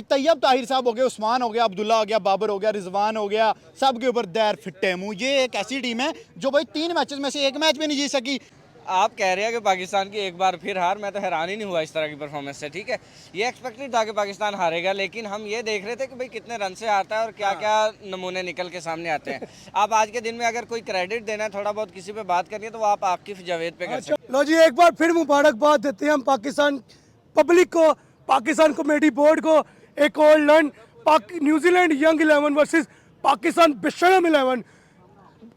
तैयब ताहिर साहब हो गए, उस्मान हो गया, अब्दुल्ला हो गया, बाबर हो गया, रिजवान हो गया, सब के ऊपर दैर फिट्टे मुंह। ये एक ऐसी टीम है जो भाई 3 मैचेस में से एक मैच भी नहीं जीत सकी। आप कह रहे हैं कि पाकिस्तान की एक बार फिर हार, मैं तो हैरान ही नहीं हुआ इस तरह की परफॉर्मेंस से। ठीक है, ये एक्सपेक्ट नहीं था कि पाकिस्तान हारेगा, लेकिन हम ये देख रहे थे कि भाई कितने रन से हारता है और क्या क्या नमूने निकल के सामने आते हैं। आप आज के दिन में अगर कोई क्रेडिट देना है, थोड़ा बहुत किसी पे बात करनी है, तो वो आप आकिफ जावेद पे कर सकते हैं। लो जी, एक बार फिर मुबारकबाद देते हैं हम पाकिस्तान पब्लिक को, पाकिस्तान कमेटी बोर्ड को। एक और learn New Zealand young 11 versus Pakistan बेशरम 11,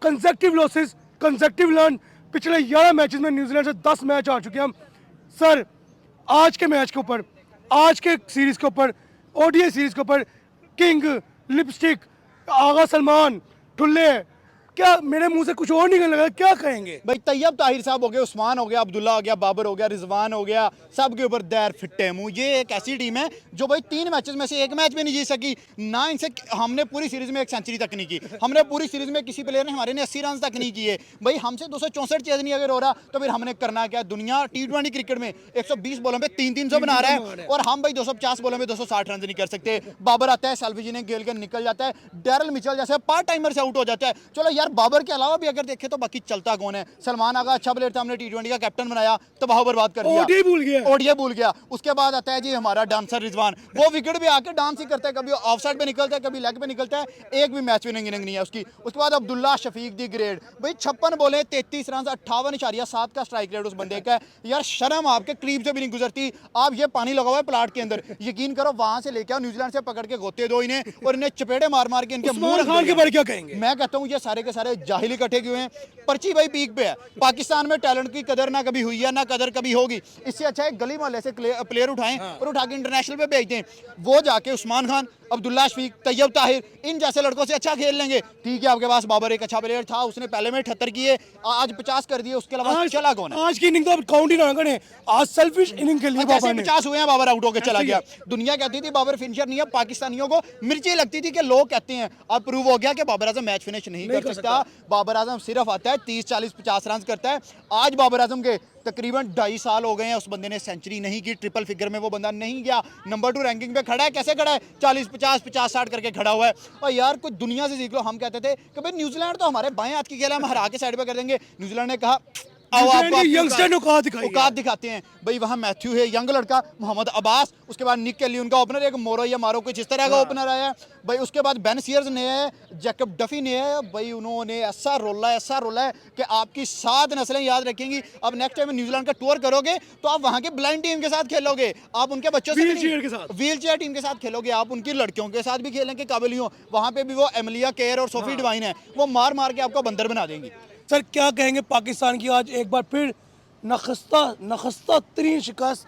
कंसेक्टिव लॉसेस, कंसेक्टिव लर्न। पिछले 11 मैचेस में न्यूजीलैंड से 10 मैच आ चुके हैं हम। सर, आज के मैच के ऊपर, आज के सीरीज के ऊपर, ओडीआई सीरीज के ऊपर, किंग, लिपस्टिक, आगा सलमान, ठुल्ले, क्या मेरे मुंह से कुछ और निकलने लगा, क्या कहेंगे? भाई तैयब ताहिर साहब हो गए, उस्मान हो गया, अब्दुल्ला हो गया, बाबर हो गया, रिजवान हो गया, सब के ऊपर दैर फिट्टे मुंह। ये एक ऐसी टीम है जो भाई 3 मैचेस में से एक मैच भी नहीं जीत सकी ना। इनसे हमने पूरी सीरीज में एक सेंचुरी तक नहीं की, हमने पूरी सीरीज में किसी प्लेयर ने हमारे ने 80 रन तक नहीं किए। भाई हमसे 264 चेज नहीं अगर हो रहा तो फिर हमने करना क्या? दुनिया T20 क्रिकेट में 120 बॉलों पे 300 बना रहा है और हम भाई 250 बॉलों में 260 रन नहीं कर सकते। बाबर आता है, सेल्फी ने खेल के निकल जाता है, डैरल मिचेल जैसे पार्ट टाइमर से आउट हो जाता है। चलो यार, बाबर के अलावा भी अगर देखे तो बाकी चलता कौन है? सलमान आगा अच्छा प्लेयर था, हमने T20 का कैप्टन बनाया, तबाह बर्बाद कर दिया, ओडीआई भूल गया। उसके बाद आता है जी हमारा डांसर रिजवान, वो विकेट भी आके डांस ही करता है, कभी ऑफ साइड पे निकलता है, कभी लेग पे निकलता है, एक भी मैच विनिंग इनिंग नहीं है उसकी। उसके बाद अब्दुल्ला शफीक दी ग्रेड, भाई 56 बोले 33 रन, 58.7 का स्ट्राइक रेट उस बंदे का है। यार शर्म आपके करीब से भी नहीं गुजरती। आप ये पानी लगा हुआ है प्लाट के अंदर, यकीन करो वहां से लेके आओ, न्यूजीलैंड से पकड़ के गोते दो इन्हें और इन्हें चपेड़े मार मार के इनके मुंह खान के बारे क्या कहेंगे? मैं कहता हूँ ये सारे के सारे जाहिल इकट्ठे क्यों हैं? पर्ची भाई पीक पे है। पाकिस्तान में टैलेंट की कदर ना कभी हुई है ना कदर कभी होगी। इससे अच्छा है गली मोहल्ले से प्लेयर उठाएं और उठा के इंटरनेशनल पे भेज दें। वो जाके उस्मान खान, अब्दुल्ला शफीक, तैयब ताहिर, इन जैसे लड़कों से अच्छा खेल लेंगे। ठीक है, आपके पास बाबर एक अच्छा प्लेयर था, उसने पहले में 78 किए, आज 50 कर दिए, उसके अलावा चला कौन है? आज की इनिंग तो काउंट ही ना करें, आज सेल्फिश इनिंग खेली है बाबर ने। 50 हुए हैं, बाबर आउट होकर चला गया। दुनिया कहती थी बाबर फिनिशर नहीं है, पाकिस्तानियों को मिर्ची लगती थी कि लोग कहते हैं। अब प्रूव हो गया कि बाबर आजम मैच फिनिश नहीं कर सकता। बाबर आजम सिर्फ आता है 30, 40, 50 रन करता है। आज बाबर आजम के तकरीबन 2.5 साल हो गए हैं, उस बंदे ने सेंचुरी नहीं की, ट्रिपल फिगर में वो बंदा नहीं गया। नंबर 2 रैंकिंग पे खड़ा है, कैसे खड़ा है? 40, 50, 50, 60 करके खड़ा हुआ है। और यार कुछ दुनिया से सीख लो। हम कहते थे कि भाई न्यूजीलैंड तो हमारे बाएं हाथ की खेल है, हम हरा के साइड पे कर देंगे। न्यूजीलैंड ने कहा आओ आपको यंगस्टर औकात दिखाते हैं। भाई वहाँ मैथ्यू है यंग लड़का, मोहम्मद अब्बास, उसके बाद निक केली उनका ओपनर, एक मोरो या मारो कुछ इस तरह का ओपनर आया है भाई। उसके बाद बेन सीयर्स ने है, जैकब डफी ने है भाई, उन्होंने ऐसा रोला है कि आपकी 7 नस्लें याद रखेंगी। अब नेक्स्ट टाइम न्यूजीलैंड का टूर करोगे तो आप वहाँ के ब्लाइंड टीम के साथ खेलोगे, आप उनके बच्चों से व्हील चेयर टीम के साथ खेलोगे, आप उनकी लड़कियों के साथ भी खेलने के काबिल हो। वहाँ पे भी वो एमिलिया केयर और सोफी डिवाइन है, वो मार मार के आपको बंदर बना देंगी। सर, क्या कहेंगे पाकिस्तान की आज एक बार फिर नखस्ता तरीन शिकस्त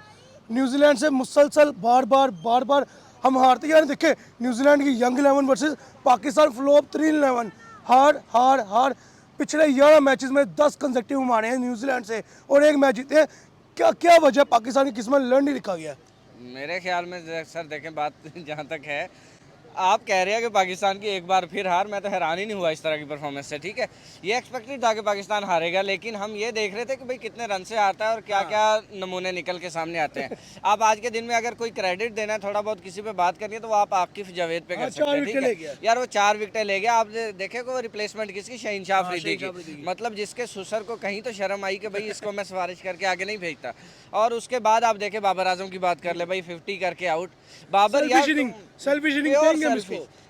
न्यूजीलैंड से मुसलसल बार बार हम हारते जा रहे हैं। देखे न्यूजीलैंड की यंग 11 वर्सेस पाकिस्तान फ्लॉप 3-11, हार। पिछले 11 मैचेस में 10 कंसेक्टिव मारे हैं न्यूजीलैंड से और एक मैच जीते। क्या वजह पाकिस्तान की किस्मत लर्न नहीं लिखा गया? मेरे ख्याल में सर देखें, बात जहाँ तक है, आप कह रहे हैं कि पाकिस्तान की एक बार फिर हार, मैं तो हैरान ही नहीं हुआ इस तरह की परफॉर्मेंस से। ठीक है, ये एक्सपेक्ट नहीं था कि पाकिस्तान हारेगा, लेकिन हम ये देख रहे थे कि भाई कितने रन से हारता है और क्या क्या नमूने निकल के सामने आते हैं। आप आज के दिन में अगर कोई क्रेडिट देना है, थोड़ा बहुत किसी पे बात करनी है, तो वो आप आकिफ जावेद पे कर सकते हैं। ठीक है यार, वो 4 विकेटें ले गया। आप देखे को रिप्लेसमेंट किसकी? शहीनशाह अफरीदी की। मतलब जिसके सुसर को कहीं तो शर्म आई कि भाई इसको मैं सिफारिश करके आगे नहीं भेजता। और उसके बाद आप देखे बाबर आजम की बात कर ले, भाई 50 करके आउट। बाबर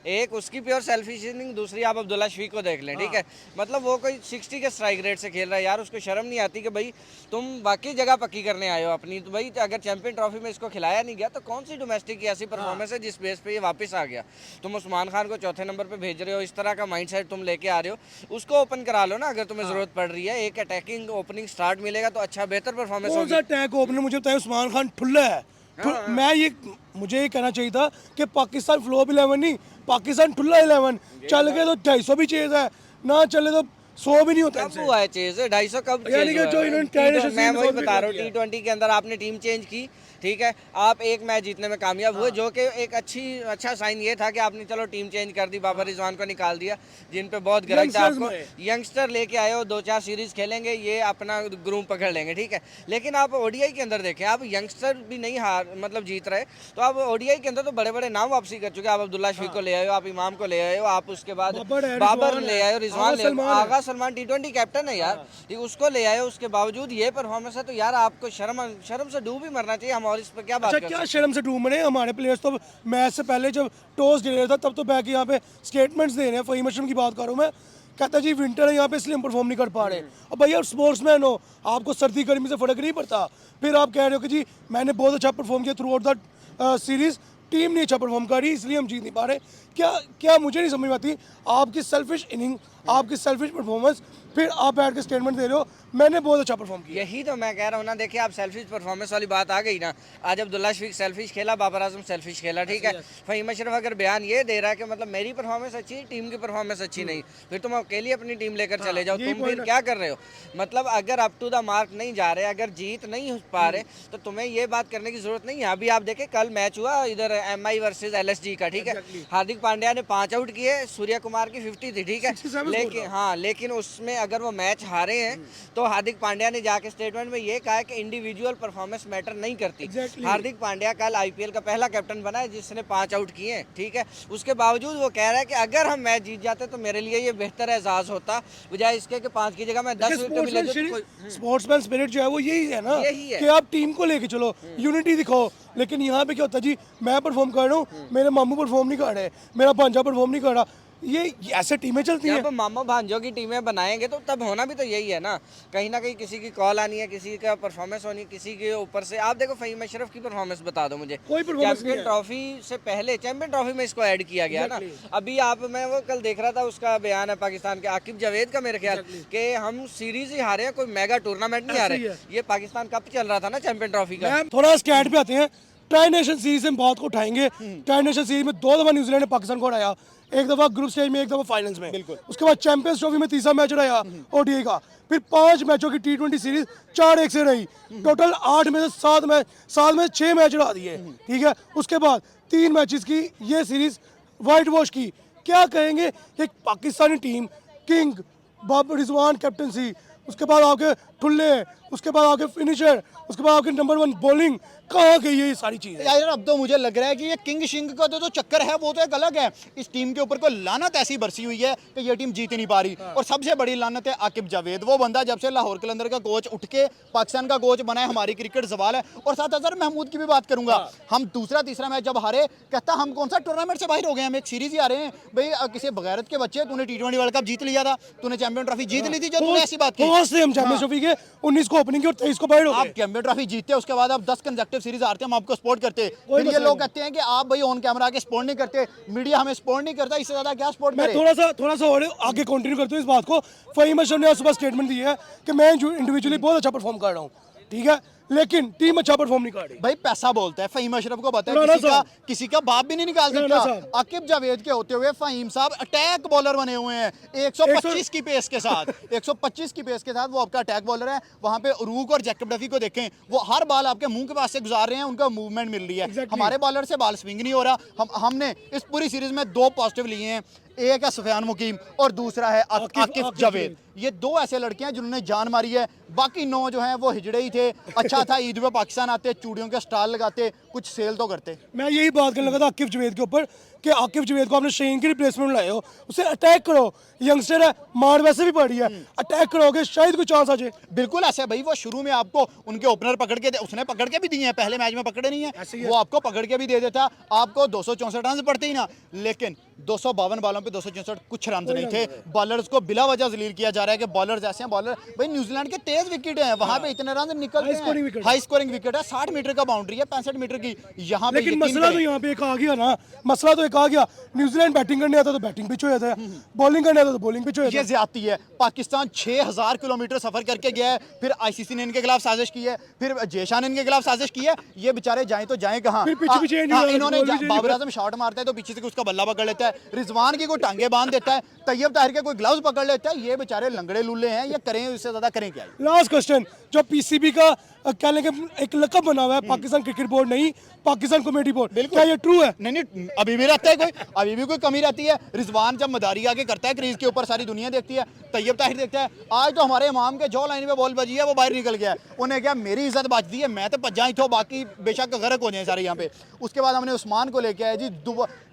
एक उसकी प्योर सेल्फिश इनिंग, दूसरी आप अब्दुल्ला शफीक को देख लें। ठीक है, मतलब वो कोई 60 के स्ट्राइक रेट से खेल रहा है। यार उसको शर्म नहीं आती कि भाई तुम बाकी जगह पक्की करने आए हो अपनी? तो भाई अगर चैंपियन ट्रॉफी में इसको खिलाया नहीं गया तो कौन सी डोमेस्टिक की ऐसी परफॉर्मेंस है जिस बेस पे ये वापस आ गया? तुम उस्मान खान को चौथे नंबर पे भेज रहे हो, इस तरह का माइंडसेट तुम लेके आ रहे हो, उसको ओपन करा लो ना अगर तुम्हें जरूरत पड़ रही है। एक अटैकिंग ओपनिंग स्टार्ट मिलेगा तो अच्छा बेहतर परफॉर्मेंस होगी। अटैक ओपनर मुझे बताया उस्मान खान ठुल्ला है। मुझे ये कहना चाहिए था कि पाकिस्तान फ्लॉप 11 नहीं, पाकिस्तान ठुल्ला 11। चल गए तो 250 भी चेज है, ना चले तो 100 भी नहीं होता। कब हुआ है चेज? 250 कब? यानी कि जो इन्होंने मैं वही बता रहा हूँ, T20 के अंदर आपने टीम चेंज की, ठीक है, आप एक मैच जीतने में कामयाब हुए, जो कि एक अच्छा साइन ये था कि आपने चलो टीम चेंज कर दी, बाबर रिजवान को निकाल दिया, जिन पे बहुत गरज था आपको, यंगस्टर लेके आए हो, 2-4 सीरीज खेलेंगे, ये अपना ग्रूम पकड़ लेंगे, ठीक है। लेकिन आप ओडीआई के अंदर देखें, आप यंगस्टर भी नहीं मतलब जीत रहे, तो आप ओडीआई के अंदर तो बड़े बड़े नाम वापसी कर चुके, आप अब्दुल्ला शफीक को ले आए हो, आप इमाम को ले आए हो, आप उसके बाद बाबर ले आए हो, रिजवान ले आए हो, आगा सलमान T20 कैप्टन है यार, ठीक, उसको ले आए हो, उसके बावजूद ये परफॉर्मेंस है, तो यार आपको शर्म से डूब ही मरना चाहिए। हम और इस पर क्या बात अच्छा, क्या शर्म से डूब मरे? हमारे प्लेयर्स तो मैच से पहले जब टॉस दे रहा था तब तो बैक यहाँ पे स्टेटमेंट्स दे रहे हैं। फ़हीम अशरफ की बात कर रहा हूँ मैं, कहता जी विंटर है यहाँ पे इसलिए हम परफॉर्म नहीं कर पा रहे। अब भैया आप स्पोर्ट्समैन हो, आपको सर्दी गर्मी से फर्क नहीं पड़ता, फिर आप कह रहे हो कि जी मैंने बहुत अच्छा परफॉर्म किया through out the series, team नहीं अच्छा परफॉर्म कर रही इसलिए हम जीत नहीं पा रहे। क्या मुझे नहीं समझ में आती आपकी सेल्फिश इनिंग, आपकी सेल्फिश परफॉर्मेंस, फिर आप बैठ के स्टेटमेंट दे रहे हो मैंने बहुत अच्छा परफॉर्म किया। यही तो मैं कह रहा हूँ ना, देखिए आप सेल्फिश परफॉर्मेंस वाली बात आ गई ना, आज अब्दुल्ला शफीक सेल्फिश खेला, बाबर आजम सेल्फिश खेला, ठीक है। फ़हीम अशरफ अगर बयान ये दे रहा है कि मतलब मेरी परफॉर्मेंस अच्छी है, टीम की परफॉर्मेंस अच्छी नहीं, फिर तुम अकेली अपनी टीम लेकर चले जाओ, तुम फिर क्या कर रहे हो? मतलब अगर अप टू द मार्क नहीं जा रहे, अगर जीत नहीं हो पा रहे, तो तुम्हें ये बात करने की जरूरत नहीं है। अभी आप देखें कल मैच हुआ इधर MI वर्सेज LSG का, ठीक है, हार्दिक पांड्या ने 5 आउट किए, सूर्य कुमार की 50 थी, ठीक है, लेकिन उसमें अगर वो मैच हारे हैं तो हार्दिक पांड्या ने जाके स्टेटमेंट में ये कहा है कि इंडिविजुअल परफॉर्मेंस मैटर नहीं करती। हार्दिक पांड्या कल IPL का पहला कैप्टन बना है जिसने 5 आउट किए हैं, ठीक है, उसके बावजूद वो कह रहा है कि अगर हम मैच जीत जाते तो मेरे लिए ये बेहतर एहसास होता, बजाय इसके कि 5 की जगह मैं 10 विकेट भी ले जाता। स्पोर्ट्समैन स्पिरिट जो है वो यही है ना, कि आप टीम को लेके चलो, यूनिटी दिखाओ। लेकिन यहाँ पे क्या होता है जी, मैं परफॉर्म कर रहा हूँ, मेरे मामू परफॉर्म नहीं कर रहे, मेरा भांजा परफॉर्म नहीं कर रहा, ये ऐसे टीमें चलती हैं। जब मामा भांजों की टीमें बनाएंगे तो तब होना भी तो यही है ना, कहीं ना कहीं किसी की कॉल आनी है, किसी का परफॉर्मेंस होनी, किसी के ऊपर से। आप देखो फ़हीम अशरफ की परफॉर्मेंस बता दो मुझे, कोई परफॉर्मेंस चैंपियन ट्रॉफी से पहले, चैंपियन ट्रॉफी में इसको ऐड किया गया ना। अभी मैं वो कल देख रहा था, उसका बयान है पाकिस्तान के आकिब जावेद का, मेरे ख्याल कि हम सीरीज ही हारे हैं, कोई मेगा टूर्नामेंट नहीं हारे। ये पाकिस्तान कप चल रहा था ना चैंपियन ट्रॉफी का। थोड़ा स्टैट पे आते हैं, ट्राई नेशन सीरीज से बात को उठाएंगे। ट्राई नेशन सीरीज में 2 दफा न्यूजीलैंड ने पाकिस्तान को हराया, एक दफा ग्रुप स्टेज में, एक दफा फाइनल्स में। उसके बाद चैंपियंस ट्रॉफी में 3रा मैच रहा ODI का, फिर 5 मैचों की T20 सीरीज 4-1 से रही, टोटल 8 में से 7 में 6 मैच उड़ा दिए, ठीक है। उसके बाद 3 मैचेस की ये सीरीज वाइट वॉश की। क्या कहेंगे, एक Pakistani team, king Babar Rizwan captaincy, उसके बाद आपके ठुल्ले, उसके बाद आपके फिनिशर, उसके बाद आपके नंबर 1 बॉलिंग, कहाँ गई है ये सारी चीज़ें? यार अब तो मुझे लग रहा है कि ये किंग शिंग का तो चक्कर है वो तो एक अलग है, इस टीम के ऊपर कोई लानत ऐसी बरसी हुई है कि ये टीम जीत ही नहीं पा रही। और सबसे बड़ी लानत है आकिब जावेद, वो बंदा जब से लाहौर कलंदर का कोच उठ के पाकिस्तान का कोच बना है, हमारी क्रिकेट सवाल है। और साथ अजहर महमूद की भी बात करूंगा, हम दूसरा तीसरा मैच जब हारे, कहता हम कौन सा टूर्नामेंट से बाहर हो गए, हम एक सीरीज ही आ रहे हैं। भाई किसी बगैरत के बच्चे, तूने T20 वर्ल्ड कप जीत लिया था, तूने चैंपियन ट्रॉफी जीत ली थी, जो तूने ऐसी बात की। हम चैंपियंस ट्रॉफी के 19 को ओपनिंग की और 23 को बाहर हो गए। आप चैंपियन ट्रॉफी जीतते, उसके बाद आप 10 कंसेक्टिव सीरीज हारते, हम आपको सपोर्ट करते। फिर ये लोग कहते हैं कि आप भाई ऑन कैमरा आके सपोर्ट नहीं करते, मीडिया हमें सपोर्ट नहीं करता, इससे ज्यादा क्या सपोर्ट करे? थोड़ा सा और आगे कंटिन्यू करते हुए इस बात को, फ़हीम अशरफ ने सुबह स्टेटमेंट दी है कि मैं इंडिविजुअली बहुत अच्छा परफॉर्म कर रहा हूँ, ठीक है, लेकिन टीम अच्छा परफॉर्म नहीं कर रही। भाई पैसा बोलता है, फ़हीम अशरफ को पता है किसी का बाप भी नहीं निकाल सकता। आकिब जावेद के होते हुए फ़हीम साहब अटैक बॉलर बने हुए हैं 125 की पेस के साथ। 125 की पेस के साथ वो आपका अटैक बॉलर है। वहां पे उरूक और जैकब डफी को देखें, वो हर बॉल आपके मुंह के पास से गुजार रहे हैं, उनका मूवमेंट मिल रही है। हमारे बॉलर से बॉल स्विंग नहीं हो रहा। हमने इस पूरी सीरीज में 2 पॉजिटिव लिए हैं, एक है सुफियान मुकीम और दूसरा है आकिब जावेद। ये 2 ऐसे लड़के हैं जिन्होंने जान मारी है, बाकी 9 जो हैं वो हिजड़े ही थे। अच्छा था ईद में पाकिस्तान आते, चूड़ियों के स्टॉल लगाते, कुछ सेल तो करते। मैं यही बात करने लगा था आकिब जावेद के ऊपर कि आकिब जावेद को आपने शहीन की रिप्लेसमेंट लाए हो, उसे अटैक करो, यंगस्टर है, मार वैसे भी पड़ी है, अटैक करोगे शायद कोई चांस आ जाए। बिल्कुल ऐसे भाई, वो शुरू में आपको उनके ओपनर पकड़ के उसने पकड़ के भी दिए हैं, पहले मैच में पकड़े नहीं है, वो आपको पकड़ के भी दे देता, आपको 264 रन पड़ते ही ना। लेकिन 252 बॉलों पे 264 कुछ रन नहीं थे। बॉलर्स को बिला वजह जलील किया जा रहा है कि बॉलर्स ऐसे हैं। बॉलर भाई न्यूजीलैंड के तेज विकेट हैं, वहां पे इतने रन निकलते हैं, हाई स्कोरिंग विकेट है, 60 मीटर का बाउंड्री है, 65 मीटर की। यहाँ पे लेकिन मसला तो यहाँ पे एक आ गया ना, मसला तो एक आ गया, न्यूजीलैंड बैटिंग करने आता तो बैटिंग पिच हो जाता है, बॉलिंग करने आता तो बॉलिंग पिच हो जाता है। ये ज्यादती है। पाकिस्तान 6000 किलोमीटर सफर करके गया है, फिर आईसीसी ने इनके खिलाफ साजिश की है, फिर जेशा ने इनके खिलाफ साजिश की है। ये बेचारे जाएं तो जाएं कहाँ? इन्होंने बाबर आजम शॉट मारता है तो पीछे से उसका बल्ला पकड़ लेते हैं, देता है, रिजवान की कोई टांगे बांध देता है, तैयब ताहिर के कोई ग्लव्स पकड़ लेता है। ये बेचारे लंगड़े लुल्ले हैं, ये करें इससे ज़्यादा करें क्या? लास्ट क्वेश्चन, जो पीसीबी का क्या लेंगे एक लकब बना हुआ है, पाकिस्तान क्रिकेट बोर्ड नहीं पाकिस्तान कमेटी बोर्ड, क्या ये ट्रू है? नहीं नहीं, अभी भी रहता है कोई, अभी भी कोई कमी रहती है। रिजवान जब मदारी आके करता है क्रीज के ऊपर, सारी दुनिया देखती है, तैयब ताहिर देखता है। आज तो हमारे इमाम के जो लाइन पे बॉल बजी है वो बाहर निकल गया है, उन्हें क्या मेरी इज्जत बचती है, मैं तो भज्जा ही था, बाकी बेशक गर्क हो जाए सारे यहाँ पे। उसके बाद हमने उस्मान को लेके आए जी,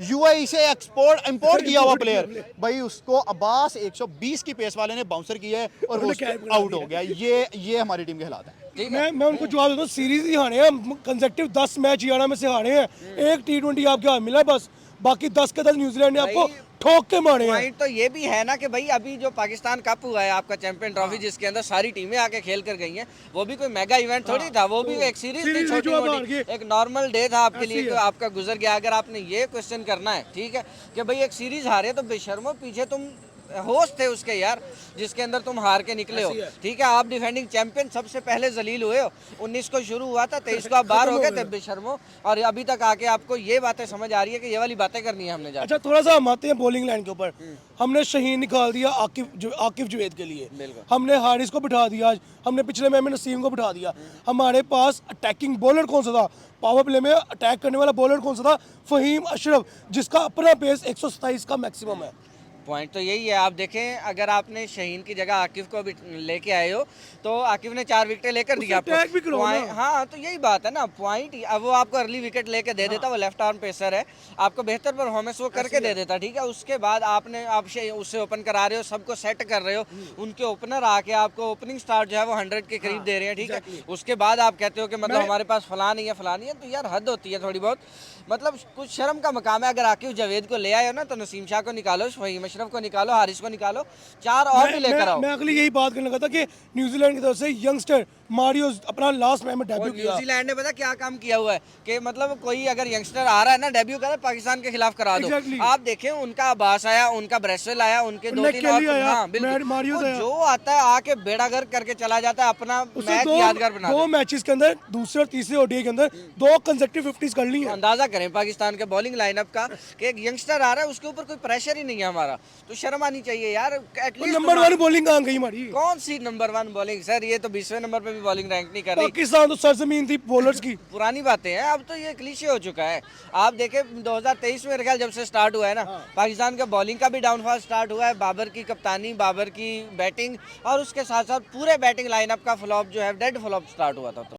यूएई से इंपोर्ट किया हुआ प्लेयर, भाई उसको अब्बास 120 की पेस वाले ने बाउंसर किया है और वो आउट हो गया। ये हमारी टीम के हालात है। मैं उनको जवाब देता हूँ, सीरीज ही हारे हैं, कंसेक्टिव 10 मैच 11 में से हारे हैं, एक T20 आपके हाथ मिला बस, बाकी 10 के 10 न्यूजीलैंड ने आपको ठोक के मारे हैं। पॉइंट तो ये भी है ना कि भाई अभी जो पाकिस्तान कप हुआ है आपका चैंपियन ट्रॉफी, जिसके अंदर सारी टीमें आके खेल कर गई हैं, वो भी कोई मेगा इवेंट थोड़ी था, वो भी एक सीरीज थी छोटी मोटी, एक नॉर्मल डे था आपके लिए, तो आपका गुजर गया। अगर आपने ये क्वेश्चन करना है, ठीक है, कि भाई एक सीरीज हारे तो बेशर्मो, पीछे तुम होस्ट थे उसके यार, जिसके अंदर तुम हार के निकले हो, ठीक है। आप डिफेंडिंग चैंपियन सबसे पहले जलील हुए हो, 19 को शुरू हुआ था, 23 को आप बाहर हो गए थे बेशर्मो, और अभी तक आके आपको ये बातें समझ आ रही है कि ये वाली बातें करनी है हमने। अच्छा, थोड़ा सा हम आते हैं बॉलिंग लाइन के ऊपर। हमने शहीन निकाल दिया आकिफ जुवैद के लिए, हमने हारिस को बिठा दिया, आज हमने पिछले मैच में नसीम को बिठा दिया। हमारे पास अटैकिंग बॉलर कौन सा था, पावर प्ले में अटैक करने वाला बॉलर कौन सा था? फहीम अशरफ, जिसका अपना पेस 127 का मैक्सिमम है। पॉइंट तो यही है, आप देखें, अगर आपने शहीन की जगह आकिफ को भी लेके आए हो तो आकिफ ने 4 विकेटें लेकर दी आपको। हाँ, तो यही बात है ना, पॉइंट। अब वो आपको अर्ली विकेट लेके दे देता, वो लेफ्ट आर्म पेसर है, आपको बेहतर परफॉर्मेंस वो करके दे देता, ठीक है। उसके बाद आप उससे ओपन करा रहे हो, सबको सेट कर रहे हो, उनके ओपनर आके आपको ओपनिंग स्टार्ट जो है वो 100 के करीब दे रहे हैं, ठीक है। उसके बाद आप कहते हो कि मतलब हमारे पास फलां नहीं है, तो यार हद होती है थोड़ी बहुत, मतलब कुछ शर्म का मकाम है। अगर आकिफ जावेद को ले आए हो ना, तो नसीम शाह को निकालो, फहीम अशरफ को निकालो, हारिस को निकालो, 4 और भी लेकर आओ। मैं अगली यही बात करने लगा था कि न्यूजीलैंड की तरफ से यंगस्टर मारियो अपना लास्ट मैच में डेब्यू किया। न्यूजीलैंड ने पता क्या काम किया हुआ है कि मतलब कोई अगर यंगस्टर आ रहा है ना, डेब्यू कर पाकिस्तान के खिलाफ करा दो। आप देखें, उनका अब्बास आया, उनका ब्रेसवेल आया, उनके 2-3 और, हाँ बिल्कुल, जो आता है आके बेड़ागर करके चला जाता है, अपना मैच यादगार बना। 2 मैचेस के अंदर, दूसरे और तीसरे ओडीआई के अंदर 2 कंसेक्टिव 50s कर ली है। अंदाजा करें पाकिस्तान के बॉलिंग लाइनअप का कि एक यंगस्टर आ रहा है, उसके ऊपर कोई प्रेशर ही नहीं है हमारा, तो शर्म आनी चाहिए यार। एटलीस्ट नंबर 1 बॉलिंग कहाँ गई हमारी? कौन सी नंबर 1 बॉलिंग सर, ये तो 20वें नंबर पे भी बॉलिंग रैंक नहीं कर रही। पाकिस्तान तो सरजमीन थी बॉलर्स की। पुरानी बातें हैं, अब तो ये क्लीशे हो चुका है। आप देखें 2023 में मेरे ख्याल जब से स्टार्ट हुआ है ना, पाकिस्तान का बॉलिंग का भी डाउनफॉल स्टार्ट हुआ है। बाबर की कप्तानी, बाबर की बैटिंग, और उसके साथ साथ पूरे बैटिंग लाइनअप का फ्लॉप जो है, डेड फ्लॉप स्टार्ट हुआ था।